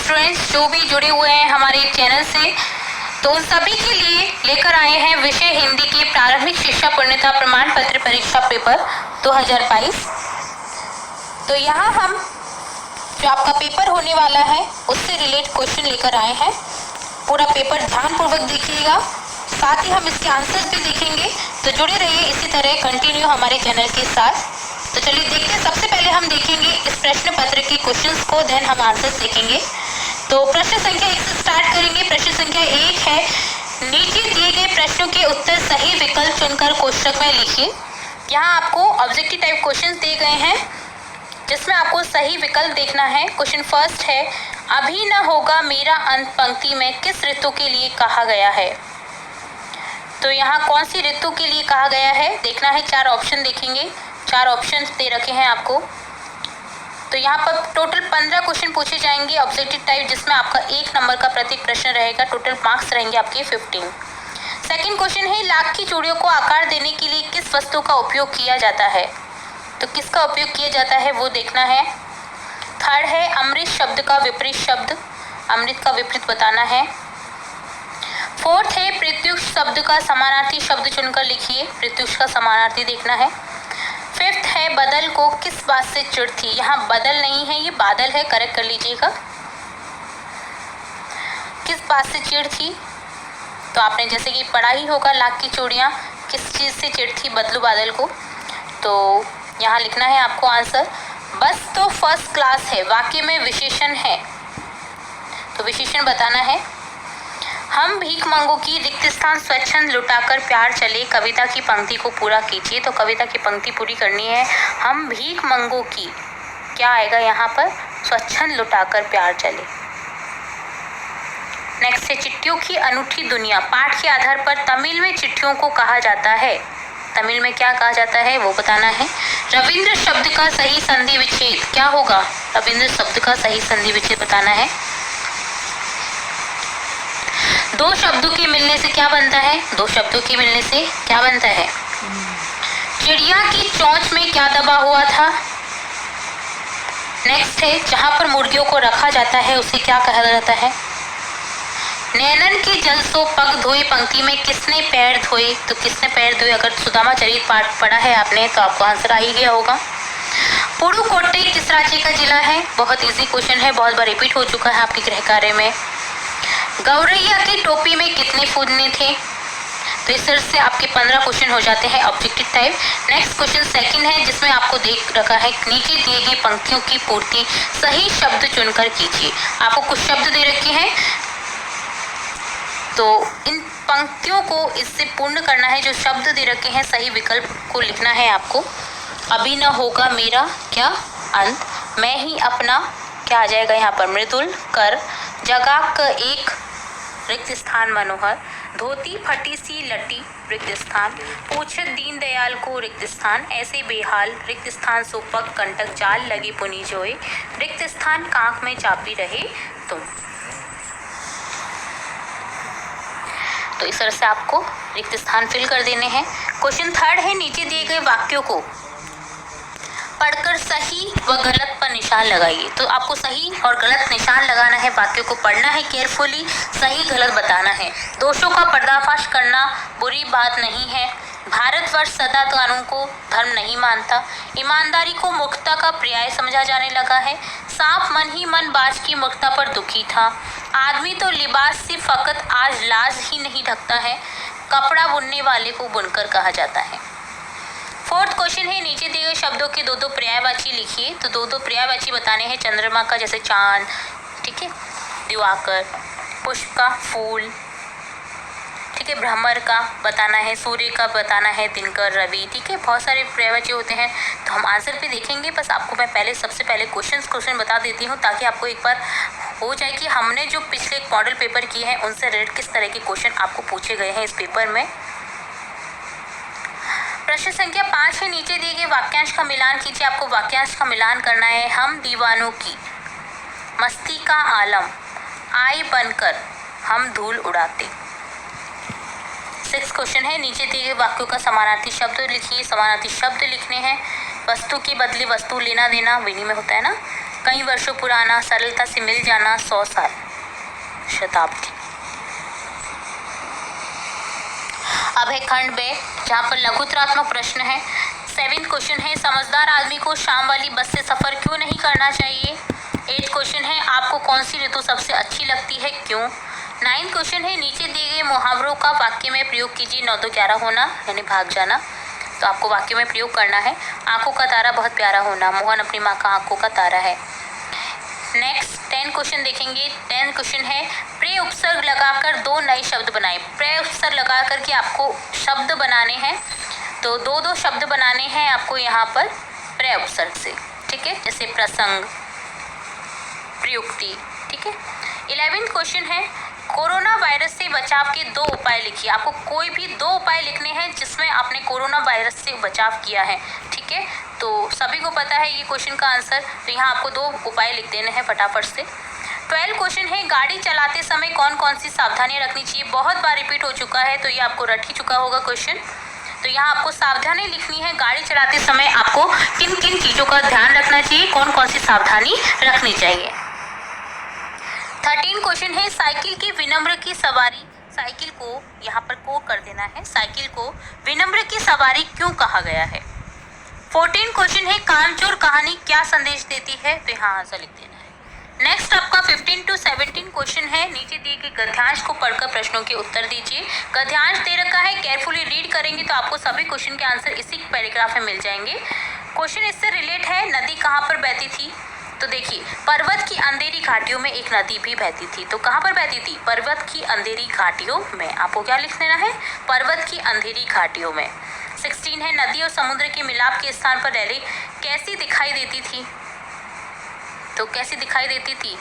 Students जो भी जुड़े हुए हैं हमारे चैनल से, तो उन सभी के लिए लेकर आए हैं विषय हिंदी की प्रारंभिक शिक्षा पूर्णता प्रमाण पत्र परीक्षा पेपर 2022। तो यहाँ हम जो आपका पेपर होने वाला है उससे रिलेटेड क्वेश्चन लेकर आए हैं। पूरा पेपर ध्यानपूर्वक देखिएगा, साथ ही हम इसके आंसर्स भी देखेंगे। तो जुड़े रहिए इसी तरह कंटिन्यू हमारे चैनल के साथ। तो चलिए देखते हैं। सबसे पहले हम देखेंगे इस प्रश्न पत्र के क्वेश्चंस को, देन हम आंसर्स देखेंगे। तो प्रश्न संख्या 1 से स्टार्ट करेंगे। प्रश्न संख्या 1 है, नीचे दिए गए प्रश्नों के उत्तर सही विकल्प चुनकर कोष्ठक में लिखिए। यहाँ आपको ऑब्जेक्टिव टाइप क्वेश्चंस दिए गए हैं जिसमें आपको सही विकल्प देखना है। क्वेश्चन फर्स्ट है, अभी न होगा मेरा अंत पंक्ति में किस ऋतु के लिए कहा गया है। तो यहाँ कौन सी ऋतु के लिए कहा गया है देखना है। 4 ऑप्शन देखेंगे, 4 ऑप्शन दे रखे हैं आपको। तो यहाँ पर टोटल 15 क्वेश्चन पूछे जाएंगे ऑब्जेक्टिव टाइप, जिसमें आपका 1 नंबर का प्रत्येक प्रश्न रहेगा। टोटल मार्क्स रहेंगे आपके 15। सेकंड क्वेश्चन है, लाख की चूड़ियों को आकार देने के लिए किस वस्तु का उपयोग किया जाता है। तो किसका उपयोग किया जाता है वो देखना है। थर्ड है, अमृत शब्द का विपरीत शब्द, अमृत का विपरीत बताना है। फोर्थ है, प्रत्युष शब्द का समानार्थी शब्द चुनकर लिखिए। प्रत्युष का समानार्थी देखना है। फिफ्थ है, बदल को किस बात से चिढ़ थी। यहाँ बदल नहीं है, ये बादल है, करेक्ट कर लीजिएगा। किस बात से चिढ़ थी, तो आपने जैसे कि पढ़ा ही होगा, लाख की चूड़ियाँ किस चीज़ से चिढ़ थी, बदलू बादल को। तो यहाँ लिखना है आपको आंसर। बस तो फर्स्ट क्लास है, वाक्य में विशेषण है, तो विशेषण बताना है। हम भीख मंगों की रिक्त स्थान स्वच्छंद लुटाकर प्यार चले, कविता की पंक्ति को पूरा कीजिए। तो कविता की पंक्ति पूरी करनी है। हम भीख मंगों की, क्या आएगा यहाँ पर, स्वच्छंद लुटाकर प्यार चले। नेक्स्ट है, चिट्ठियों की अनूठी दुनिया। पाठ के आधार पर तमिल में चिट्ठियों को कहा जाता है, तमिल में क्या कहा जाता है वो बताना है। रविंद्र शब्द का सही संधि विच्छेद क्या होगा, रविंद्र शब्द का सही संधि विच्छेद बताना है। दो शब्दों के मिलने से क्या बनता है, दो शब्दों के मिलने से क्या बनता है। चिड़िया की चोंच में क्या दबा हुआ था। नेक्स्ट है, जहां पर मुर्गियों को रखा जाता है उसे क्या कहा जाता है। नैनन के जल सो पग धोए पंक्ति में किसने पैर धोए। तो किसने पैर धोए, अगर सुदामा चरित पाठ पढ़ा है आपने तो आपको आंसर आ ही गया होगा। पुडुकोट्टई किस राज्य का जिला है, बहुत इजी क्वेश्चन है, बहुत बार रिपीट हो चुका है आपके गृह कार्य में। गौरैया की टोपी में कितने फूदने थे। तो इस तरह से आपके 15 क्वेश्चन हो जाते हैं objective type. Next question second है, जिसमें आपको देख रखा है, नीचे दिए गए पंक्तियों की पूर्ति सही शब्द चुनकर कीजिए। आपको कुछ शब्द दे रखे हैं, तो इन पंक्तियों को इससे पूर्ण करना है। जो शब्द दे रखे हैं सही विकल्प को लिखना है आपको। अभी न होगा मेरा क्या अंत, मैं ही अपना, क्या आ जाएगा यहाँ पर, मृदुल कर, जगा का एक रिक्त स्थान मनोहर, धोती फटी सी लटी रिक्त स्थान, पूछत दीन दयाल को रिक्त स्थान, ऐसे बेहाल रिक्त स्थान सोपक कंटक जाल लगे पुनी जोए, रिक्त स्थान कांख में चापी रहे तुम। तो इस तरह से आपको रिक्त स्थान फिल कर देने हैं। क्वेश्चन थर्ड है, नीचे दिए गए वाक्यों को पढ़कर सही व गलत पर निशान लगाइए। तो आपको सही और गलत निशान लगाना है, वाक्यों को पढ़ना है केयरफुली, सही गलत बताना है। दोषों का पर्दाफाश करना बुरी बात नहीं है, भारतवर्ष सदा कानून को धर्म नहीं मानता, ईमानदारी को मूर्खता का पर्याय समझा जाने लगा है, सांप मन ही मन बाज की मूर्खता पर दुखी था, आदमी तो लिबास से फकत आज लाज ही नहीं ढकता है, कपड़ा बुनने वाले को बुनकर कहा जाता है। फोर्थ क्वेश्चन है, नीचे दिए गए शब्दों के 2-2 पर्यायवाची लिखिए। तो 2-2 पर्यायवाची बताने हैं। चंद्रमा का जैसे चांद, ठीक है, दिवाकर, पुष्प का फूल, ठीक है, भ्रमर का बताना है, सूर्य का बताना है, दिनकर, रवि, ठीक है, बहुत सारे पर्यायवाची होते हैं। तो हम आंसर पे देखेंगे, बस आपको मैं सबसे पहले क्वेश्चन बता देती हूँ, ताकि आपको एक बार हो जाए कि हमने जो पिछले मॉडल पेपर किए हैं उनसे रिलेटेड किस तरह के क्वेश्चन आपको पूछे गए हैं इस पेपर में। प्रश्न संख्या 5 है, नीचे दिए गए वाक्यांश का मिलान कीजिए। आपको वाक्यांश का मिलान करना है। हम दीवानों की मस्ती का आलम, आए बनकर हम धूल उड़ाते। 6 क्वेश्चन है, नीचे दिए गए वाक्यों का समानार्थी शब्द लिखिए। समानार्थी शब्द लिखने हैं। वस्तु के बदले वस्तु लेना देना विनिमय होता है ना। कई वर्षों पुराना, सरलता से मिल जाना, 100 साल, शताब्दी। अब है खंड बे, जहाँ पर लघुतरात्मक प्रश्न है। 7th क्वेश्चन है, समझदार आदमी को शाम वाली बस से सफर क्यों नहीं करना चाहिए। 8th क्वेश्चन है, आपको कौन सी ऋतु सबसे अच्छी लगती है, क्यों। 9th क्वेश्चन है, नीचे दिए गए मुहावरों का वाक्य में प्रयोग कीजिए। 9 2 11 होना यानी भाग जाना, तो आपको वाक्य में प्रयोग करना है। आंखों का तारा बहुत प्यारा होना, मोहन अपनी माँ का आंखों का तारा है। नेक्स्ट 10 क्वेश्चन देखेंगे। 10 क्वेश्चन है, प्रे उपसर्ग लगाकर 2 नए शब्द बनाए। प्रे उपसर्ग लगा करके आपको शब्द बनाने हैं, तो 2 शब्द बनाने हैं आपको यहाँ पर प्रे उपसर्ग से, ठीक है, जैसे प्रसंग, प्रयुक्ति, ठीक है। 11th क्वेश्चन है, कोरोना वायरस से बचाव के 2 उपाय लिखिए। आपको कोई भी 2 उपाय लिखने हैं जिसमें आपने कोरोना वायरस से बचाव किया है, ठीक है। तो सभी को पता है ये क्वेश्चन का आंसर, तो यहाँ आपको 2 उपाय लिख देने हैं फटाफट से। 12 क्वेश्चन है, गाड़ी चलाते समय कौन कौन सी सावधानियाँ रखनी चाहिए। बहुत बार रिपीट हो चुका है, तो ये आपको रट ही चुका होगा क्वेश्चन। तो यहाँ आपको सावधानी लिखनी है, गाड़ी चलाते समय आपको किन किन चीज़ों का ध्यान रखना चाहिए, कौन कौन सी सावधानी रखनी चाहिए। 13 क्वेश्चन है, साइकिल की विनम्र की सवारी, साइकिल को यहाँ पर को कर देना है, साइकिल को विनम्र की सवारी क्यों कहा गया है। 14 क्वेश्चन है, कामचोर कहानी क्या संदेश देती है, तो यहाँ आंसर लिख देना है। नेक्स्ट आपका 15 to 17 क्वेश्चन है, नीचे दिए गए गद्यांश को पढ़कर प्रश्नों के उत्तर दीजिए। गद्यांश दे रखा है, केयरफुली रीड करेंगे तो आपको सभी क्वेश्चन के आंसर इसी पैराग्राफ में मिल जाएंगे। क्वेश्चन इससे रिलेट है, नदी कहाँ पर बहती थी, तो देखिए पर्वत की अंधेरी घाटियों में एक नदी भी बहती थी, तो कहाँ पर बहती थी, पर्वत की अंधेरी घाटियों में। आपको क्या लिख देना है, पर्वत की अंधेरी घाटियों में। 16 है, नदी और समुद्र के मिलाप के स्थान पर लहरें कैसी दिखाई देती थी, तो कैसी दिखाई देती थी,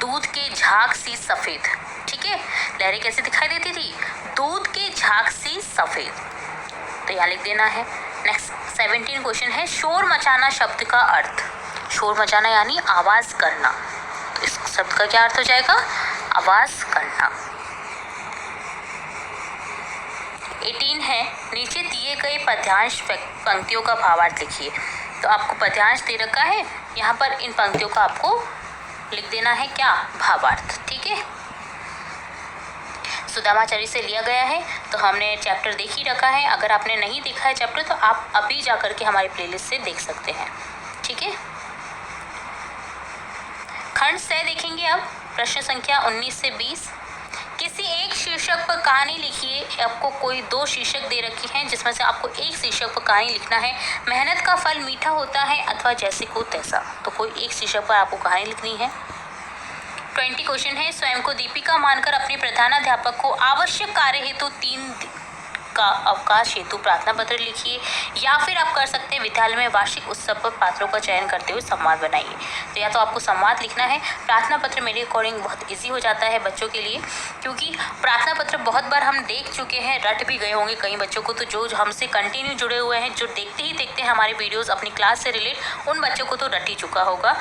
दूध के झाग सी सफेद, ठीक है। लहरें कैसी दिखाई देती थी, दूध के झाग सी सफेद, तो यहाँ लिख देना है। नेक्स्ट 17 क्वेश्चन है, शोर मचाना शब्द का अर्थ। शोर मचाना यानी आवाज करना, तो इस शब्द का क्या अर्थ हो जाएगा, आवाज करना। 18 है, नीचे दिए गए पद्यांश पंक्तियों का भावार्थ लिखिए। तो आपको पद्यांश दे रखा है, यहाँ पर इन पंक्तियों का आपको लिख देना है क्या, भावार्थ, ठीक है। सुदामाचार्य से लिया गया है, तो हमने चैप्टर देख ही रखा है। अगर आपने नहीं देखा है चैप्टर, तो आप अभी जा करके हमारी प्लेलिस्ट से देख सकते हैं, ठीक है। खंड 6 देखेंगे अब, प्रश्न संख्या 19 से 20। किसी एक शीर्षक पर कहानी लिखिए। आपको कोई 2 शीर्षक दे रखी हैं, जिसमें से आपको एक शीर्षक पर कहानी लिखना है। मेहनत का फल मीठा होता है अथवा जैसे को तैसा, तो कोई एक शीर्षक पर आपको कहानी लिखनी है। 20 क्वेश्चन है, स्वयं को दीपिका मानकर अपने प्रधानाध्यापक को आवश्यक कार्य हेतु 3 का अवकाश हेतु प्रार्थना पत्र लिखिए, या फिर आप कर सकते हैं विद्यालय में वार्षिक उत्सव पर पात्रों का चयन करते हुए संवाद बनाइए। तो या तो आपको संवाद लिखना है। प्रार्थना पत्र मेरे अकॉर्डिंग बहुत इजी हो जाता है बच्चों के लिए, क्योंकि प्रार्थना पत्र बहुत बार हम देख चुके हैं, रट भी गए होंगे कई बच्चों को, तो जो हमसे कंटिन्यू जुड़े हुए हैं, जो देखते ही देखते हैं हमारे वीडियोज़ अपनी क्लास से रिलेट, उन बच्चों को तो रट ही चुका होगा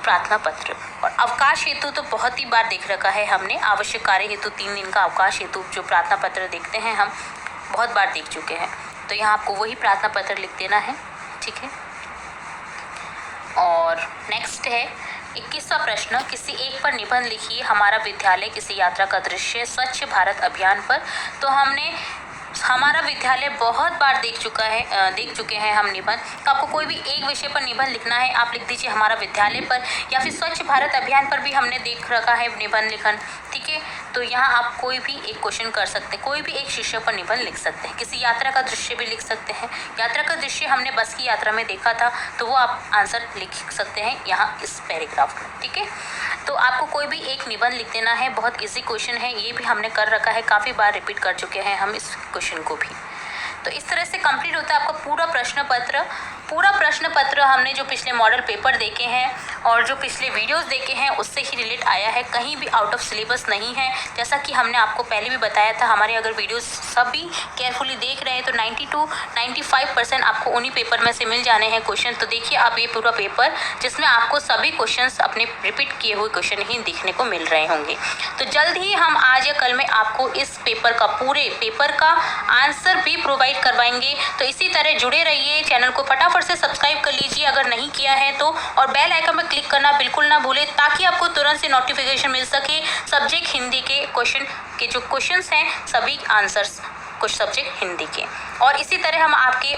प्रार्थना पत्र। और अवकाश हेतु तो बहुत ही बार देख रखा है हमने, आवश्यक कार्य हेतु 3 दिन का अवकाश हेतु जो प्रार्थना पत्र देखते हैं हम, बहुत बार देख चुके हैं। तो यहाँ आपको वही प्रार्थना पत्र लिख देना है, ठीक है। और नेक्स्ट है 21वां प्रश्न, किसी एक पर निबंध लिखिए। हमारा विद्यालय किसी यात्रा का दृश्य, स्वच्छ भारत अभियान पर। तो हमने हमारा विद्यालय बहुत बार देख चुके हैं हम निबंध। तो आपको कोई भी एक विषय पर निबंध लिखना है, आप लिख दीजिए हमारा विद्यालय पर, या फिर स्वच्छ भारत अभियान पर भी हमने देख रखा है निबंध लिखन, ठीक है। तो यहाँ आप कोई भी एक क्वेश्चन कर सकते हैं, कोई भी एक शीर्षक पर निबंध लिख सकते हैं। किसी यात्रा का दृश्य भी लिख सकते हैं। यात्रा का दृश्य हमने बस की यात्रा में देखा था, तो वो आप आंसर लिख सकते हैं यहाँ इस पैराग्राफ में, ठीक है। तो आपको कोई भी एक निबंध लिख देना है। बहुत इजी क्वेश्चन है, ये भी हमने कर रखा है, काफ़ी बार रिपीट कर चुके हैं हम इस क्वेश्चन को भी। तो इस तरह से कंप्लीट होता है आपका पूरा प्रश्न पत्र। पूरा प्रश्न पत्र हमने जो पिछले मॉडल पेपर देखे हैं और जो पिछले वीडियोस देखे हैं उससे ही रिलेट आया है, कहीं भी आउट ऑफ सिलेबस नहीं है। जैसा कि हमने आपको पहले भी बताया था, हमारे अगर वीडियोस सभी केयरफुली देख रहे हैं तो 90 to 95% आपको उन्हीं पेपर में से मिल जाने हैं क्वेश्चन। तो देखिए आप ये पूरा पेपर, जिसमें आपको सभी क्वेश्चन अपने रिपीट किए हुए क्वेश्चन ही देखने को मिल रहे होंगे। तो जल्द ही हम आज या कल में आपको इस पेपर का, पूरे पेपर का आंसर भी प्रोवाइड करवाएंगे। तो इसी तरह जुड़े रहिए, चैनल को फटाफट से सब्सक्राइब कर लीजिए अगर नहीं नहीं किया है तो, और बेल आइकन पर क्लिक करना बिल्कुल ना भूलें, ताकि आपको तुरंत से नोटिफिकेशन मिल सके सब्जेक्ट हिंदी के क्वेश्चन के जो क्वेश्चंस हैं सभी आंसर्स कुछ सब्जेक्ट हिंदी के। और इसी तरह हम आपके